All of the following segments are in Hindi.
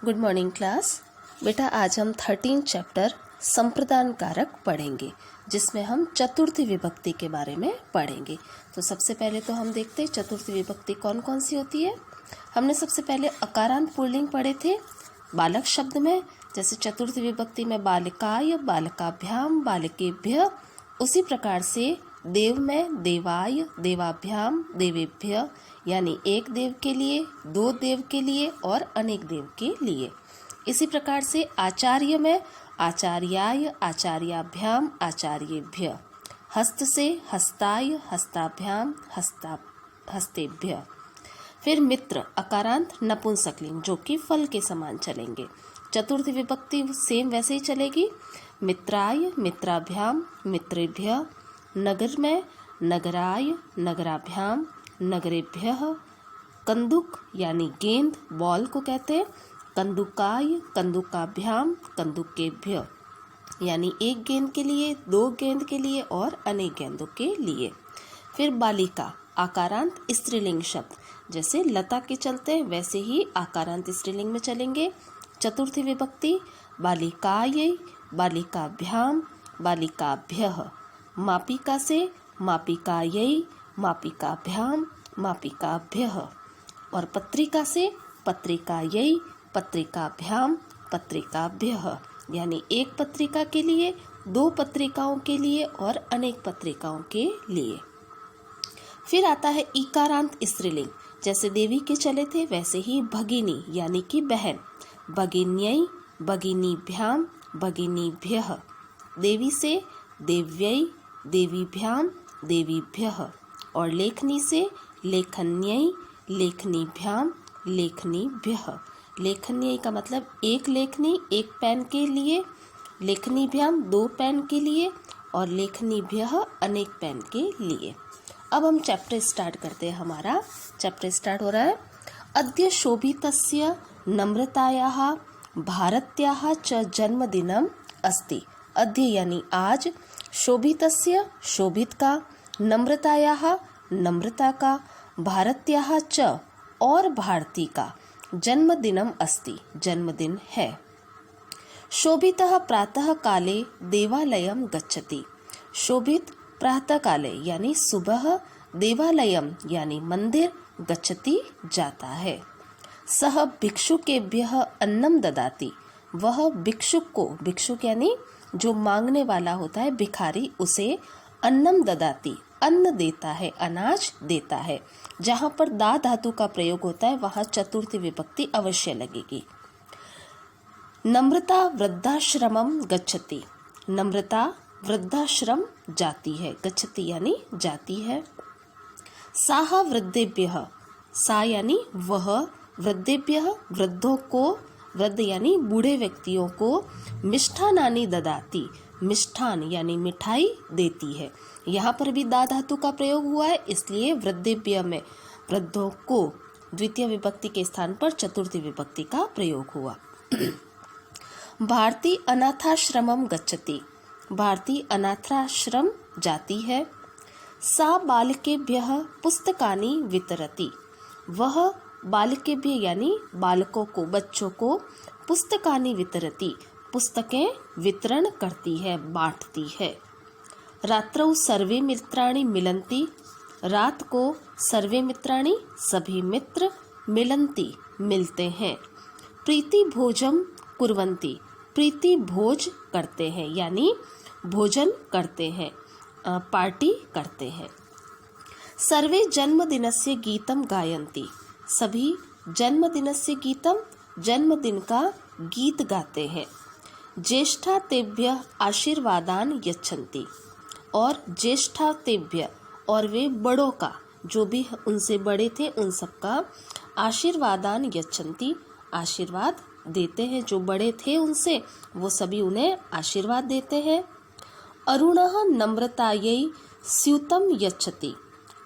Good morning class. बेटा आज हम 13 चैप्टर संप्रदान कारक पढ़ेंगे, जिसमें हम चतुर्थी विभक्ति के बारे में पढ़ेंगे। तो सबसे पहले तो हम देखते हैं चतुर्थी विभक्ति कौन कौन सी होती है। हमने सबसे पहले अकारांत पुल्लिंग पढ़े थे बालक शब्द में, जैसे चतुर्थी विभक्ति में बालिकाय, बालकाभ्याम, बालकेभ्य। उसी प्रकार से देव में देवाय, देवाभ्याम, देवेभ्य, यानी एक देव के लिए, दो देव के लिए और अनेक देव के लिए। इसी प्रकार से आचार्य में आचार्याय, आचार्याभ्याम, आचार्येभ्य। हस्त से हस्ताय, हस्ताभ्याम, हस्तेभ्य। फिर मित्र अकारांत नपुंसकलिंग, जो कि फल के समान चलेंगे। चतुर्थी विभक्ति सेम वैसे ही चलेगी। मित्राय, मित्राभ्याम, मित्रेभ्य। नगर में नगराय, नगराभ्याम, नगरेभ्यः। कंदुक यानी गेंद, बॉल को कहते हैं, कंदुकाय, कंदुकाभ्याम, कंदुकेभ्य, यानी एक गेंद के लिए, दो गेंद के लिए और अनेक गेंदों के लिए। फिर बालिका आकारांत स्त्रीलिंग शब्द, जैसे लता के चलते हैं वैसे ही आकारांत स्त्रीलिंग में चलेंगे। चतुर्थी विभक्ति बालिकायै, बालिकाभ्याम, बालिकाभ्यः। मापिका से मापिकायै, मापिकाभ्याम, मापिकाभ्यः। और पत्रिका से पत्रिकायै, पत्रिकाभ्याम, पत्रिकाभ्यः, यानी एक पत्रिका के लिए, दो पत्रिकाओं के लिए और अनेक पत्रिकाओं के लिए। फिर आता है इकारांत स्त्रीलिंग, जैसे देवी के चले थे वैसे ही भगिनी यानी कि बहन। भगिन्यै, भगिनीभ्याम, भगिनीभ्यः। देवी से देव्यै, देवीभ्याम, देवीभ्यः। और लेखनी से लेखन्यै, लेखनीभ्याम, लेखनीभ्यः। लेखन्यै का मतलब एक लेखनी एक पेन के लिए, लेखनीभ्याम दो पेन के लिए और लेखनीभ्यः अनेक पेन के लिए। अब हम चैप्टर स्टार्ट करते हैं। हमारा चैप्टर स्टार्ट हो रहा है। अद्य शोभितस्य नम्रतायाः भारत्याः च जन्मदिनम् अस्ति। अद्य यानी आज, शोभितस्य शोभित का, नम्रतायाः नम्रता का, भारत्याः च और भारती का, जन्मदिनम् अस्ति जन्मदिन है। शोभितः प्रातः काले देवालयं गच्छति। शोभित प्रातः काले यानी सुबह, देवालयम यानी मंदिर, गच्छति जाता है। सह भिक्षुकेभ्यः अन्नम ददाति। वह भिक्षुक को, भिक्षुक यानी जो मांगने वाला होता है, भिखारी, उसे अन्नम ददाति अन्न देता है, अनाज देता है। जहाँ पर दा धातु का प्रयोग होता है वहाँ चतुर्थी विभक्ति अवश्य लगेगी। नम्रता वृद्धाश्रमम गच्छति। नम्रता वृद्धाश्रम जाती है, गच्छति यानी जाती है। साहा वृद्धेभ्यः, सा यानी वह, वृद्धेभ्यः वृद्धों को, वृद्ध यानी बूढ़े व्यक्तियों को, मिष्ठानानि ददाति, मिष्ठान यानी मिठाई देती है। यहाँ पर भी दा धातु का प्रयोग हुआ है, इसलिए वृद्धेभ्य में वृद्धों को द्वितीय विभक्ति के स्थान पर चतुर्थी विभक्ति का प्रयोग हुआ। भारती अनाथाश्रमम गच्छति। भारती अनाथाश्रम जाती है। सा बालकेभ्यः पुस्तकानि वितरति। वह बालकेभ्य यानी बालकों को, बच्चों को, पुस्तकानि वितरति पुस्तकें वितरण करती है, बांटती है। रात्रौ सर्वे मित्राणि मिलन्ति। रात को सर्वे मित्राणि सभी मित्र, मिलन्ति मिलते हैं। प्रीति भोजम कुर्वन्ति। प्रीति भोज करते हैं यानी भोजन करते हैं, पार्टी करते हैं। सर्वे जन्मदिनस्य गीतम गायन्ति। सभी जन्मदिनस्य गीतम जन्मदिन का गीत गाते हैं। ज्येष्ठा तेभ्य आशीर्वादान यच्छन्ति। और ज्येष्ठा तेभ्य और वे बड़ों का, जो भी उनसे बड़े थे उन सबका, आशीर्वादान यच्छन्ति आशीर्वाद देते हैं। जो बड़े थे उनसे वो सभी उन्हें आशीर्वाद देते हैं। अरुणः नम्रतायै स्यूतं यच्छति।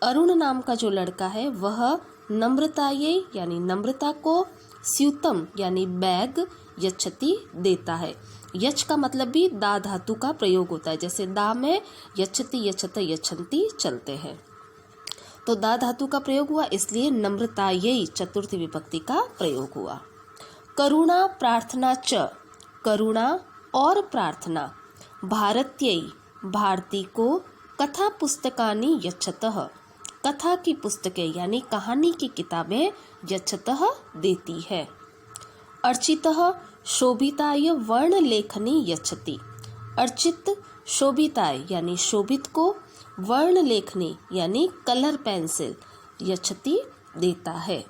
अरुण नाम का जो लड़का है वह नम्रतायै यानी नम्रता को, स्यूतम यानी बैग, यच्छति देता है। यच का मतलब भी दा धातु का प्रयोग होता है, जैसे दा में यच्छति, यच्छत, यच्छन्ति चलते हैं, तो दा धातु का प्रयोग हुआ, इसलिए नम्रतायै चतुर्थी विभक्ति का प्रयोग हुआ। करुणा प्रार्थना च, करुणा और प्रार्थना। भारत्यै, भारती को कथा पुस्तकानि यच्छतः, कथा की पुस्तकें यानी कहानी की किताबें यच्छतः देती है। अर्चितः शोभिताय वर्ण लेखनी यच्छति, अर्चित शोभिताय यानी शोभित को, वर्ण लेखनी यानी कलर पेंसिल, यच्छति देता है।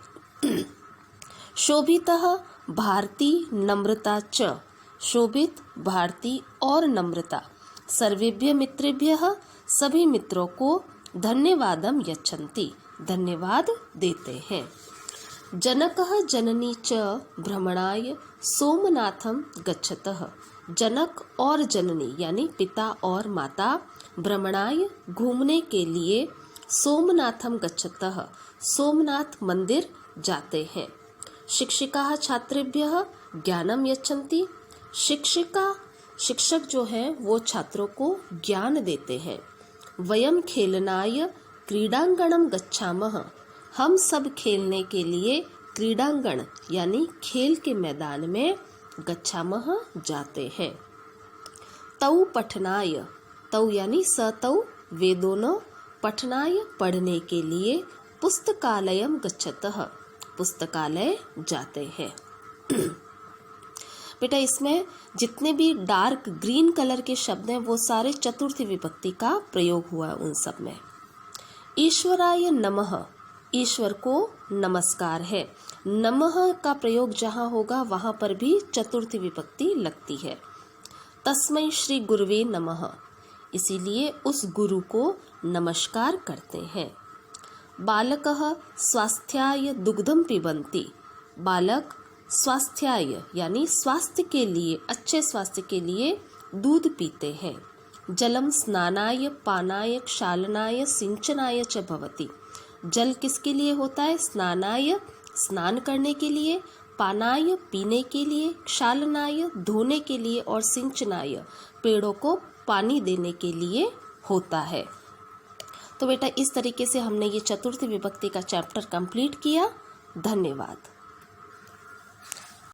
शोभितः भारती नम्रता च, शोभित भारती और नम्रता। सर्वेभ्यः मित्रेभ्यः, सभी मित्रों को धन्यवादम यच्छन्ति, धन्यवाद देते हैं। जनकः जननी च भ्रमणाय सोमनाथम गच्छतः, जनक और जननी यानी पिता और माता भ्रमणाय घूमने के लिए सोमनाथम गच्छतः, सोमनाथ मंदिर जाते हैं। शिक्षिकाः छात्रेभ्यः ज्ञानम यच्छन्ति, शिक्षिका शिक्षक जो हैं वो छात्रों को ज्ञान देते हैं। वयम खेलनाय क्रीडांगणम गच्छामः, हम सब खेलने के लिए क्रीडांगण यानी खेल के मैदान में गच्छामः जाते हैं। तौ पठनाय, तौ यानी सतौ वे दोनों, पठनाय पढ़ने के लिए, पुस्तकालयम गच्छतः पुस्तकालय जाते हैं। बेटा इसमें जितने भी डार्क ग्रीन कलर के शब्द हैं वो सारे चतुर्थी विभक्ति का प्रयोग हुआ है उन सब में। ईश्वराय नमः, ईश्वर को नमस्कार है। नमः का प्रयोग जहाँ होगा वहाँ पर भी चतुर्थी विभक्ति लगती है। तस्मै श्री गुरुवे नमः, इसीलिए उस गुरु को नमस्कार करते हैं। बालकः स्वास्थ्याय दुग्धम पिबन्ति, बालक स्वास्थ्याय यानी स्वास्थ्य के लिए, अच्छे स्वास्थ्य के लिए दूध पीते हैं। जलम स्नानाय पानाय क्षालनाय सिंचनाय च भवति, जल किसके लिए होता है? स्नानाय स्नान करने के लिए, पानाय पीने के लिए, क्षालनाय धोने के लिए और सिंचनाय पेड़ों को पानी देने के लिए होता है। तो बेटा इस तरीके से हमने ये चतुर्थी विभक्ति का चैप्टर कंप्लीट किया। धन्यवाद।